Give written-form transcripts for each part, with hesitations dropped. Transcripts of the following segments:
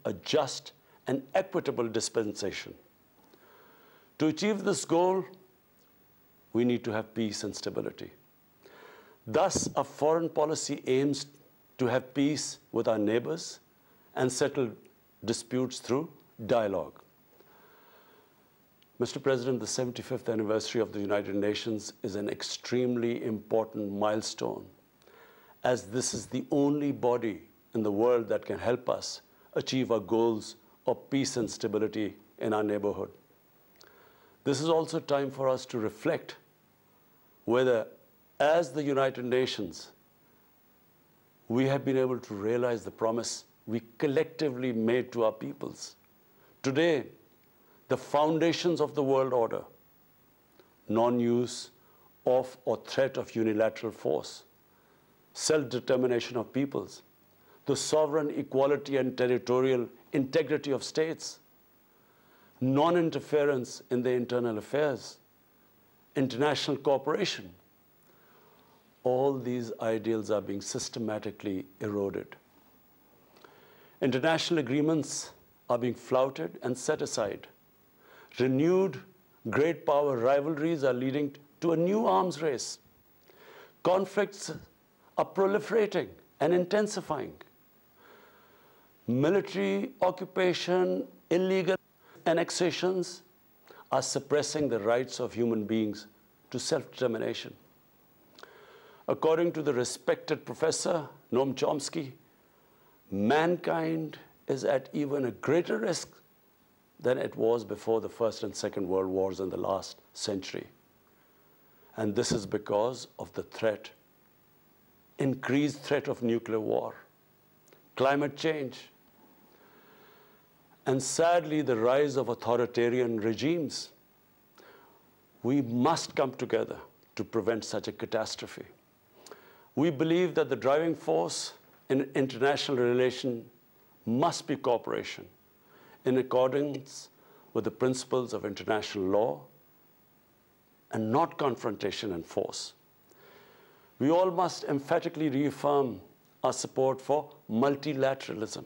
a just and equitable dispensation. To achieve this goal, we need to have peace and stability. Thus, our foreign policy aims to have peace with our neighbors and settle disputes through dialogue. Mr. President, the 75th anniversary of the United Nations is an extremely important milestone, as this is the only body in the world that can help us achieve our goals of peace and stability in our neighborhood. This is also time for us to reflect whether, as the United Nations, we have been able to realize the promise we collectively made to our peoples. Today, the foundations of the world order, non-use of or threat of unilateral force, self-determination of peoples, the sovereign equality and territorial integrity of states, non-interference in their internal affairs, international cooperation. All these ideals are being systematically eroded. International agreements are being flouted and set aside. Renewed great power rivalries are leading to a new arms race. Conflicts are proliferating and intensifying. Military occupation, illegal annexations are suppressing the rights of human beings to self-determination. According to the respected professor, Noam Chomsky, mankind is at even a greater risk than it was before the First and Second World Wars in the last century. And this is because of the threat, increased threat of nuclear war, climate change, and sadly, the rise of authoritarian regimes. We must come together to prevent such a catastrophe. We believe that the driving force in international relations must be cooperation in accordance with the principles of international law and not confrontation and force. We all must emphatically reaffirm our support for multilateralism.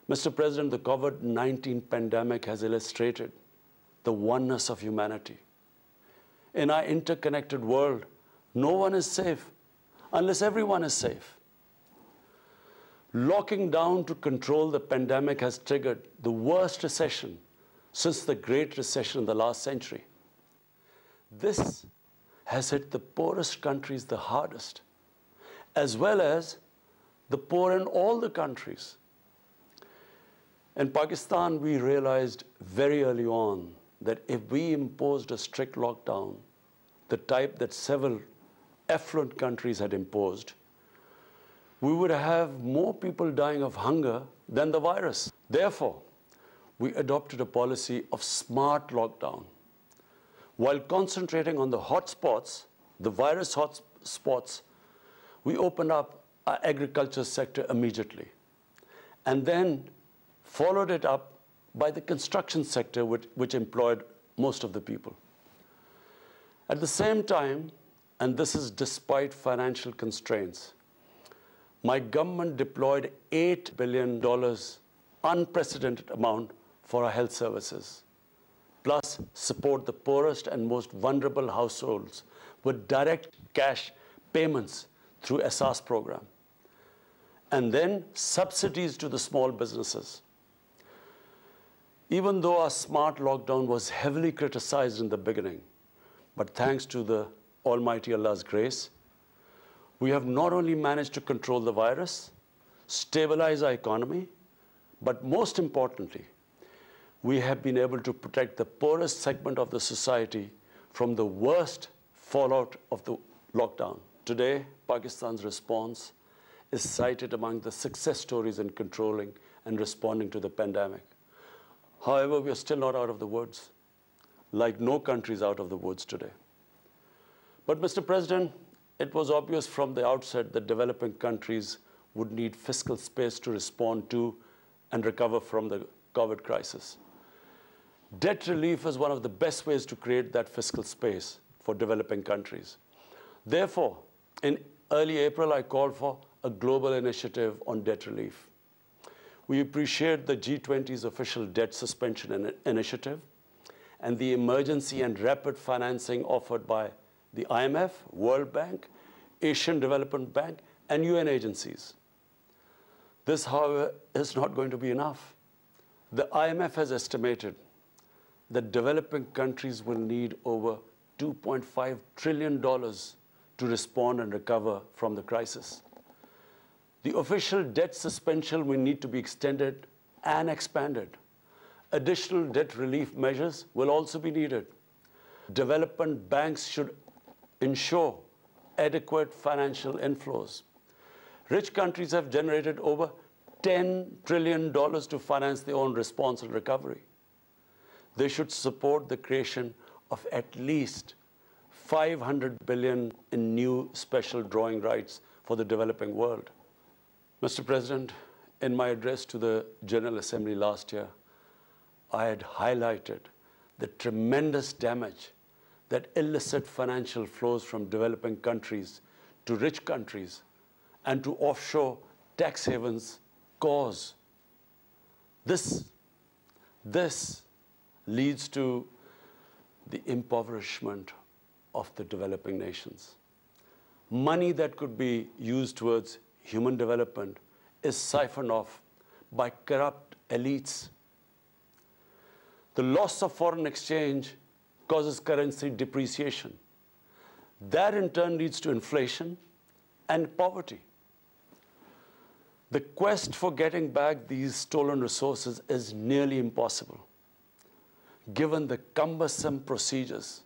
Mr. President, the COVID-19 pandemic has illustrated the oneness of humanity. In our interconnected world, no one is safe unless everyone is safe. Locking down to control the pandemic has triggered the worst recession since the Great Recession in the last century. This has hit the poorest countries the hardest, as well as the poor in all the countries. In Pakistan, we realized very early on that if we imposed a strict lockdown, the type that several affluent countries had imposed, we would have more people dying of hunger than the virus. Therefore, we adopted a policy of smart lockdown. While concentrating on the hotspots, the virus hotspots, we opened up our agriculture sector immediately, and then followed it up by the construction sector, which employed most of the people. At the same time, and this is despite financial constraints, my government deployed $8 billion, unprecedented amount, for our health services, plus support the poorest and most vulnerable households with direct cash payments through SARS program, and then subsidies to the small businesses. Even though our smart lockdown was heavily criticized in the beginning, but thanks to the Almighty Allah's grace, we have not only managed to control the virus, stabilize our economy, but most importantly, we have been able to protect the poorest segment of the society from the worst fallout of the lockdown. Today, Pakistan's response is cited among the success stories in controlling and responding to the pandemic. However, we are still not out of the woods, like no country is out of the woods today. But Mr. President, it was obvious from the outset that developing countries would need fiscal space to respond to and recover from the COVID crisis. Debt relief is one of the best ways to create that fiscal space for developing countries. Therefore, in early April, I called for a global initiative on debt relief. We appreciate the G20's official debt suspension initiative and the emergency and rapid financing offered by the IMF, World Bank, Asian Development Bank, and UN agencies. This, however, is not going to be enough. The IMF has estimated that developing countries will need over $2.5 trillion to respond and recover from the crisis. The official debt suspension will need to be extended and expanded. Additional debt relief measures will also be needed. Development banks should ensure adequate financial inflows. Rich countries have generated over $10 trillion to finance their own response and recovery. They should support the creation of at least $500 billion in new special drawing rights for the developing world. Mr. President, in my address to the General Assembly last year, I had highlighted the tremendous damage that illicit financial flows from developing countries to rich countries and to offshore tax havens cause. This leads to the impoverishment of the developing nations. Money that could be used towards human development is siphoned off by corrupt elites. The loss of foreign exchange causes currency depreciation. That in turn leads to inflation and poverty. The quest for getting back these stolen resources is nearly impossible, given the cumbersome procedures.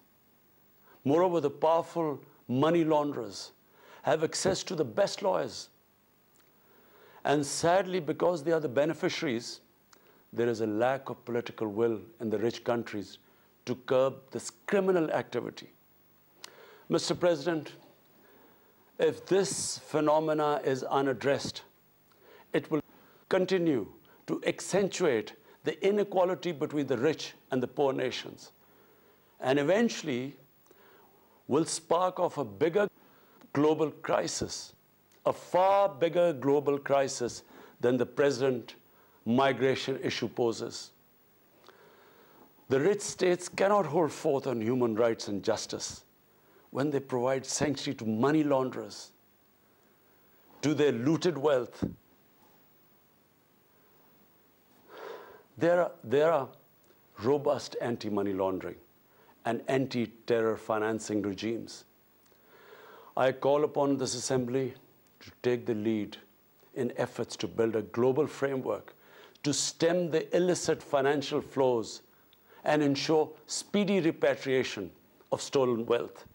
Moreover, the powerful money launderers have access to the best lawyers. And sadly, because they are the beneficiaries, there is a lack of political will in the rich countries to curb this criminal activity. Mr. President, if this phenomena is unaddressed, it will continue to accentuate the inequality between the rich and the poor nations, and eventually will spark off a bigger global crisis, a far bigger global crisis than the present migration issue poses. The rich states cannot hold forth on human rights and justice when they provide sanctuary to money launderers, to their looted wealth. There are robust anti-money laundering and anti-terror financing regimes. I call upon this Assembly to take the lead in efforts to build a global framework to stem the illicit financial flows and ensure speedy repatriation of stolen wealth.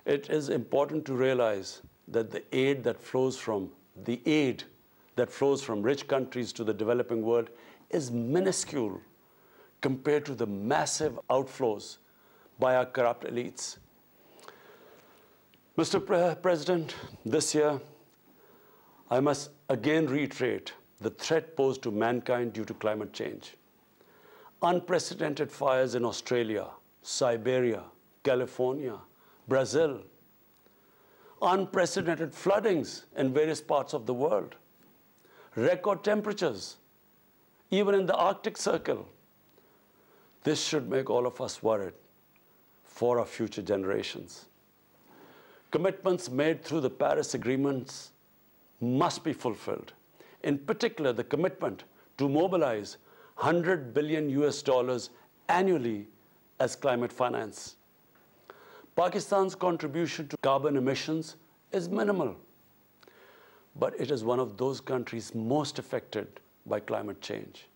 It is important to realize that the aid that flows from rich countries to the developing world is minuscule compared to the massive outflows by our corrupt elites. Mr. President, this year, I must again reiterate the threat posed to mankind due to climate change. Unprecedented fires in Australia, Siberia, California, Brazil. Unprecedented floodings in various parts of the world. Record temperatures, even in the Arctic Circle. This should make all of us worried for our future generations. Commitments made through the Paris agreements must be fulfilled. In particular, the commitment to mobilize $100 billion annually as climate finance. Pakistan's contribution to carbon emissions is minimal, but it is one of those countries most affected by climate change.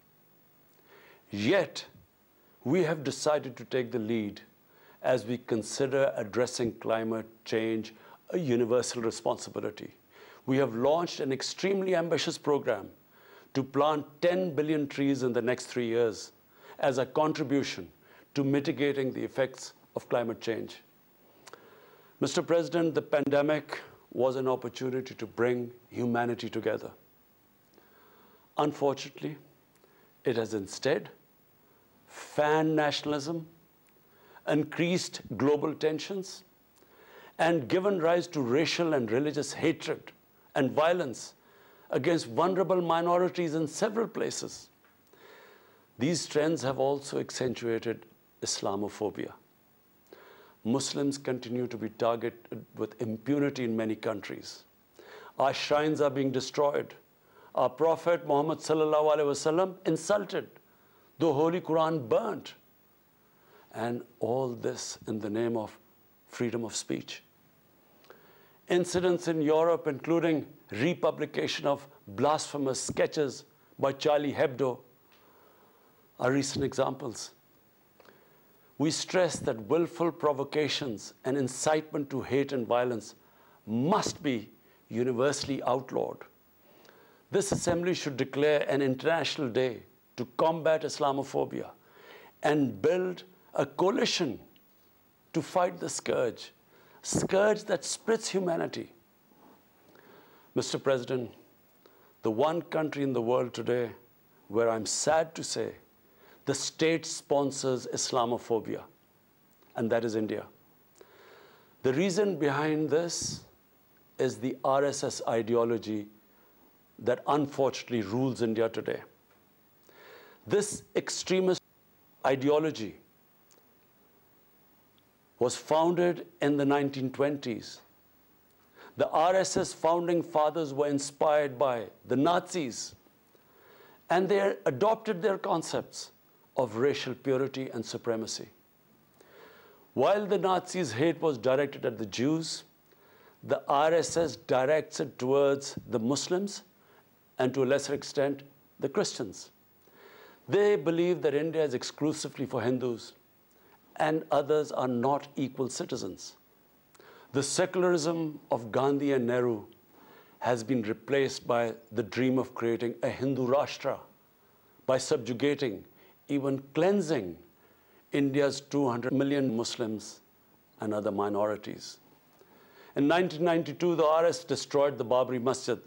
Yet, we have decided to take the lead as we consider addressing climate change a universal responsibility. We have launched an extremely ambitious program to plant 10 billion trees in the next 3 years as a contribution to mitigating the effects of climate change. Mr. President, the pandemic was an opportunity to bring humanity together. Unfortunately, it has instead fanned nationalism, increased global tensions, and given rise to racial and religious hatred and violence against vulnerable minorities in several places. These trends have also accentuated Islamophobia. Muslims continue to be targeted with impunity in many countries. Our shrines are being destroyed. Our Prophet Muhammad sallallahu alaihi wasallam insulted. The Holy Quran burnt. And all this in the name of freedom of speech. Incidents in Europe, including republication of blasphemous sketches by Charlie Hebdo, are recent examples. We stress that willful provocations and incitement to hate and violence must be universally outlawed. This assembly should declare an international day to combat Islamophobia and build a coalition to fight the scourge that splits humanity. Mr. President, the one country in the world today where I'm sad to say the state sponsors Islamophobia, and that is India. The reason behind this is the RSS ideology that unfortunately rules India today. This extremist ideology was founded in the 1920s. The RSS founding fathers were inspired by the Nazis, and they adopted their concepts of racial purity and supremacy. While the Nazis' hate was directed at the Jews, the RSS directs it towards the Muslims and to a lesser extent, the Christians. They believe that India is exclusively for Hindus and others are not equal citizens. The secularism of Gandhi and Nehru has been replaced by the dream of creating a Hindu Rashtra by subjugating, even cleansing India's 200 million Muslims and other minorities. In 1992, the RS destroyed the Babri Masjid.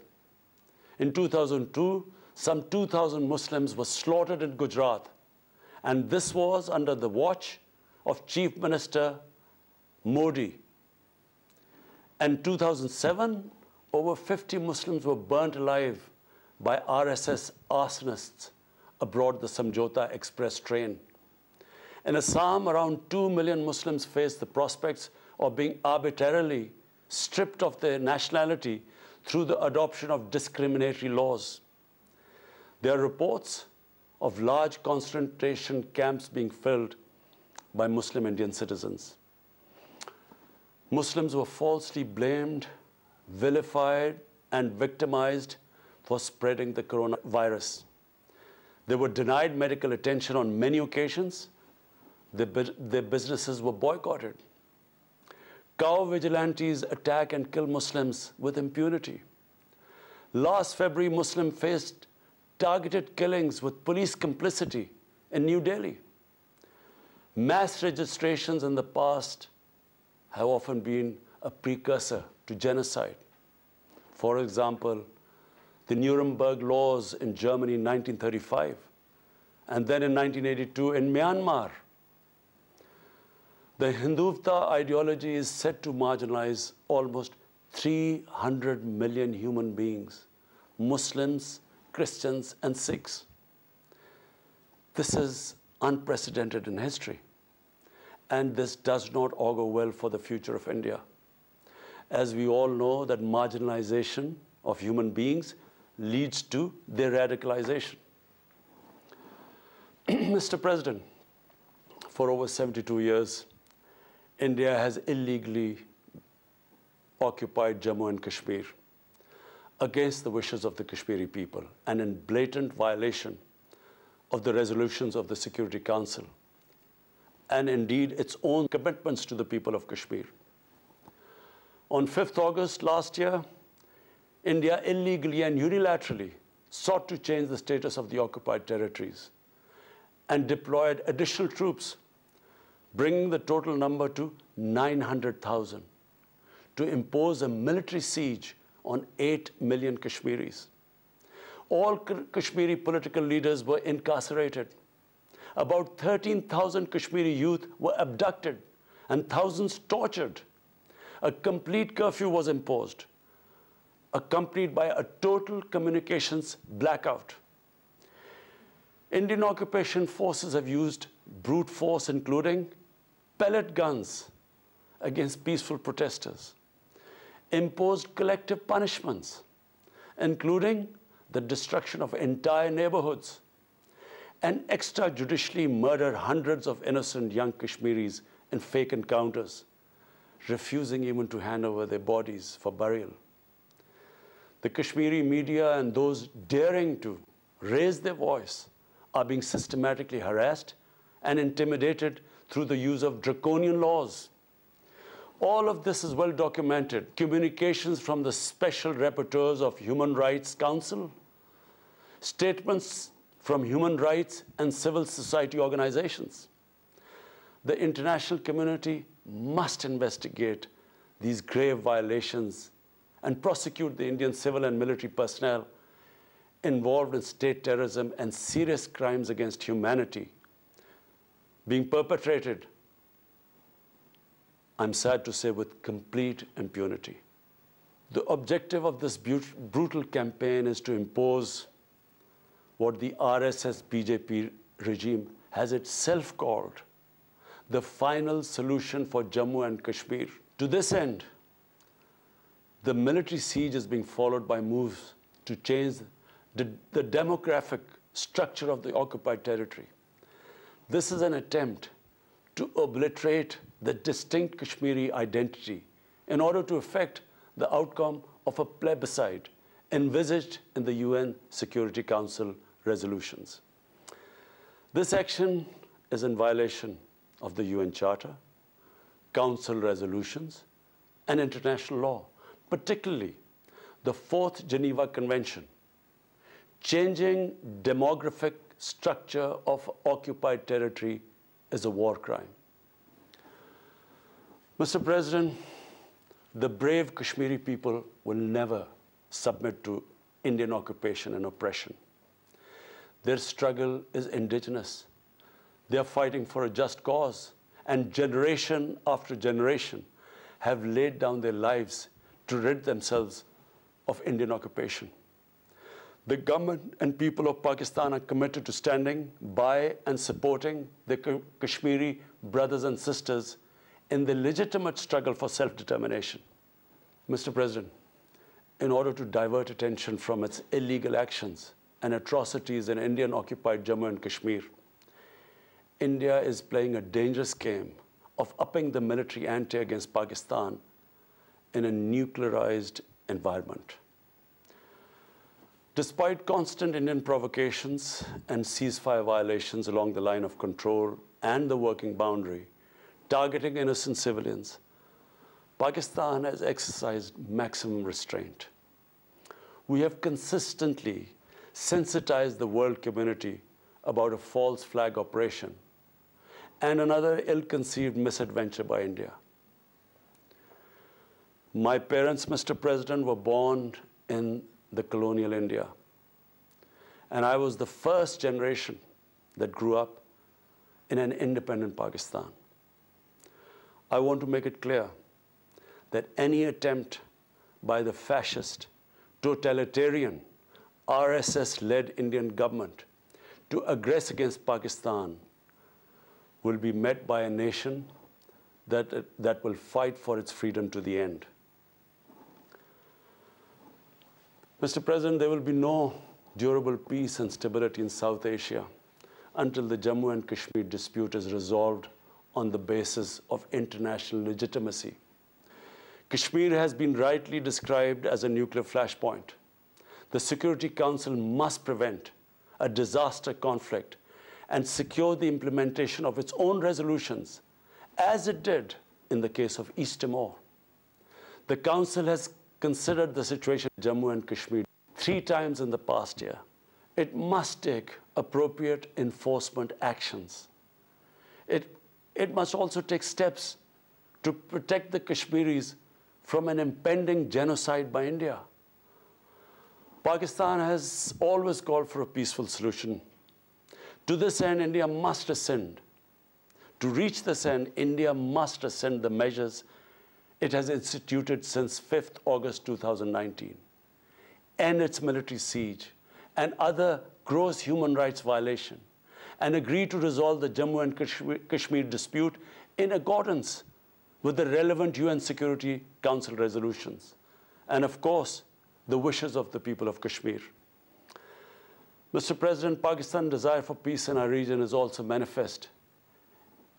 In 2002, some 2,000 Muslims were slaughtered in Gujarat, and this was under the watch of Chief Minister Modi. In 2007, over 50 Muslims were burnt alive by RSS arsonists aboard the Samjhauta Express train. In Assam, around 2 million Muslims face the prospects of being arbitrarily stripped of their nationality through the adoption of discriminatory laws. There are reports of large concentration camps being filled by Muslim Indian citizens. Muslims were falsely blamed, vilified, and victimized for spreading the coronavirus. They were denied medical attention on many occasions. Their businesses were boycotted. Cow vigilantes attack and kill Muslims with impunity. Last February, Muslims faced targeted killings with police complicity in New Delhi. Mass registrations in the past have often been a precursor to genocide. For example, the Nuremberg laws in Germany in 1935, and then in 1982 in Myanmar. The Hindutva ideology is set to marginalize almost 300 million human beings, Muslims, Christians, and Sikhs. This is unprecedented in history, and this does not augur well for the future of India. As we all know, that marginalization of human beings leads to their radicalization. Mr. President, for over 72 years, India has illegally occupied Jammu and Kashmir against the wishes of the Kashmiri people and in blatant violation of the resolutions of the Security Council and indeed its own commitments to the people of Kashmir. On 5th August last year, India illegally and unilaterally sought to change the status of the occupied territories and deployed additional troops, bringing the total number to 900,000, to impose a military siege on 8 million Kashmiris. All Kashmiri political leaders were incarcerated. About 13,000 Kashmiri youth were abducted and thousands tortured. A complete curfew was imposed. accompanied by a total communications blackout. Indian occupation forces have used brute force, including pellet guns against peaceful protesters, imposed collective punishments, including the destruction of entire neighborhoods, and extrajudicially murdered hundreds of innocent young Kashmiris in fake encounters, refusing even to hand over their bodies for burial. The Kashmiri media and those daring to raise their voice are being systematically harassed and intimidated through the use of draconian laws. All of this is well documented. Communications from the special rapporteurs of Human Rights Council, statements from human rights and civil society organizations. The international community must investigate these grave violations and prosecute the Indian civil and military personnel involved in state terrorism and serious crimes against humanity being perpetrated, I'm sad to say, with complete impunity. The objective of this brutal campaign is to impose what the RSS-BJP regime has itself called the final solution for Jammu and Kashmir. To this end, the military siege is being followed by moves to change the demographic structure of the occupied territory. This is an attempt to obliterate the distinct Kashmiri identity in order to effect the outcome of a plebiscite envisaged in the UN Security Council resolutions. This action is in violation of the UN Charter, Council resolutions, and international law, particularly the Fourth Geneva Convention. Changing demographic structure of occupied territory is a war crime. Mr. President, the brave Kashmiri people will never submit to Indian occupation and oppression. Their struggle is indigenous. They are fighting for a just cause, and generation after generation have laid down their lives to rid themselves of Indian occupation. The government and people of Pakistan are committed to standing by and supporting their Kashmiri brothers and sisters in the legitimate struggle for self-determination. Mr. President, in order to divert attention from its illegal actions and atrocities in Indian-occupied Jammu and Kashmir, India is playing a dangerous game of upping the military ante against Pakistan in a nuclearized environment. Despite constant Indian provocations and ceasefire violations along the line of control and the working boundary, targeting innocent civilians, Pakistan has exercised maximum restraint. We have consistently sensitized the world community about a false flag operation and another ill-conceived misadventure by India. My parents, Mr. President, were born in the colonial India, and I was the first generation that grew up in an independent Pakistan. I want to make it clear that any attempt by the fascist, totalitarian, RSS-led Indian government to aggress against Pakistan will be met by a nation that will fight for its freedom to the end. Mr. President, there will be no durable peace and stability in South Asia until the Jammu and Kashmir dispute is resolved on the basis of international legitimacy. Kashmir has been rightly described as a nuclear flashpoint. The Security Council must prevent a disaster conflict and secure the implementation of its own resolutions, as it did in the case of East Timor. The Council has considered the situation in Jammu and Kashmir 3 times in the past year. It must take appropriate enforcement actions. It must also take steps to protect the Kashmiris from an impending genocide by India. Pakistan has always called for a peaceful solution. To this end, India must rescind. To reach this end, India must rescind the measures it has instituted since 5th August 2019. end its military siege and other gross human rights violation, and agree to resolve the Jammu and Kashmir dispute in accordance with the relevant UN Security Council resolutions, and of course, the wishes of the people of Kashmir. Mr. President, Pakistan's desire for peace in our region is also manifest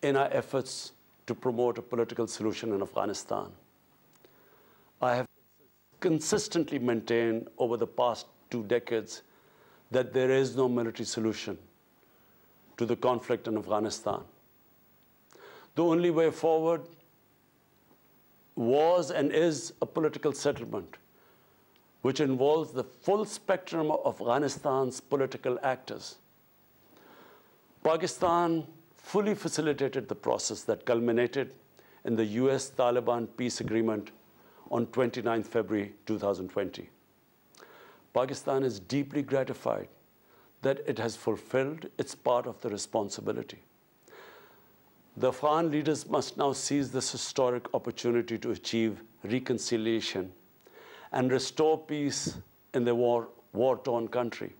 in our efforts to promote a political solution in Afghanistan. I have consistently maintained over the past 2 decades that there is no military solution to the conflict in Afghanistan. The only way forward was and is a political settlement, which involves the full spectrum of Afghanistan's political actors. Pakistan fully facilitated the process that culminated in the US-Taliban peace agreement on 29 February 2020. Pakistan is deeply gratified that it has fulfilled its part of the responsibility. The Afghan leaders must now seize this historic opportunity to achieve reconciliation and restore peace in the war-torn country.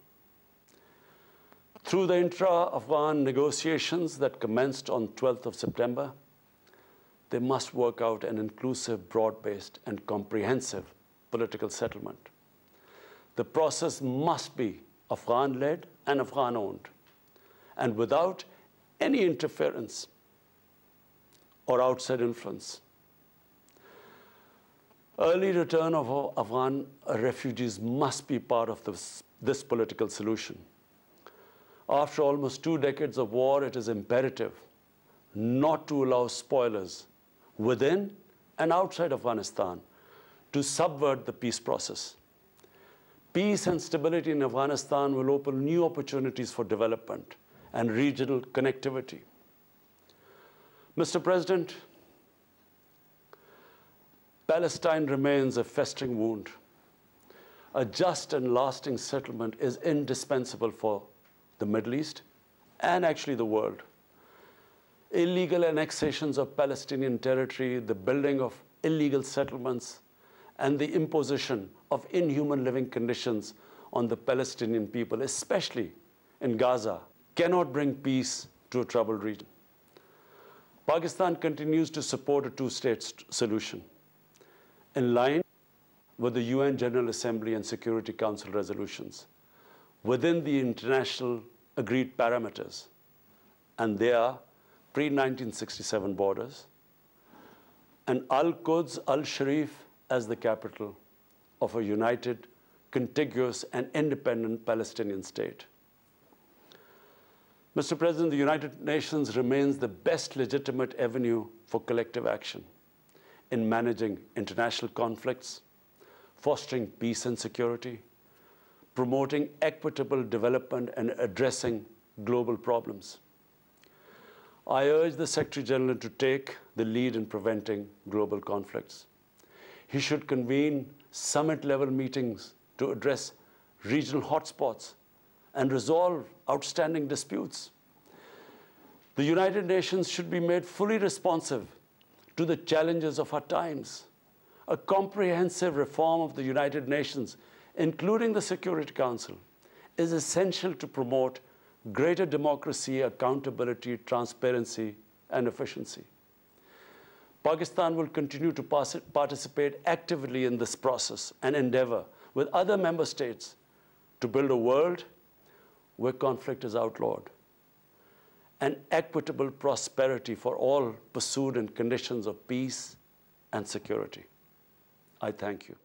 Through the intra-Afghan negotiations that commenced on 12th of September, they must work out an inclusive, broad-based, and comprehensive political settlement. The process must be Afghan-led and Afghan-owned, and without any interference or outside influence. Early return of Afghan refugees must be part of this political solution. After almost 2 decades of war, it is imperative not to allow spoilers within and outside Afghanistan to subvert the peace process. Peace and stability in Afghanistan will open new opportunities for development and regional connectivity. Mr. President, Palestine remains a festering wound. A just and lasting settlement is indispensable for the Middle East and actually the world. Illegal annexations of Palestinian territory, the building of illegal settlements, and the imposition of inhuman living conditions on the Palestinian people, especially in Gaza, cannot bring peace to a troubled region. Pakistan continues to support a 2-state solution in line with the UN General Assembly and Security Council resolutions within the international agreed parameters, and they are pre-1967 borders, and Al-Quds, Al-Sharif as the capital of a united, contiguous, and independent Palestinian state. Mr. President, the United Nations remains the best legitimate avenue for collective action in managing international conflicts, fostering peace and security, promoting equitable development, and addressing global problems. I urge the Secretary General to take the lead in preventing global conflicts. He should convene summit-level meetings to address regional hotspots and resolve outstanding disputes. The United Nations should be made fully responsive to the challenges of our times. A comprehensive reform of the United Nations, including the Security Council, is essential to promote greater democracy, accountability, transparency, and efficiency. Pakistan will continue to participate actively in this process and endeavor with other member states to build a world where conflict is outlawed and equitable prosperity for all pursued in conditions of peace and security. I thank you.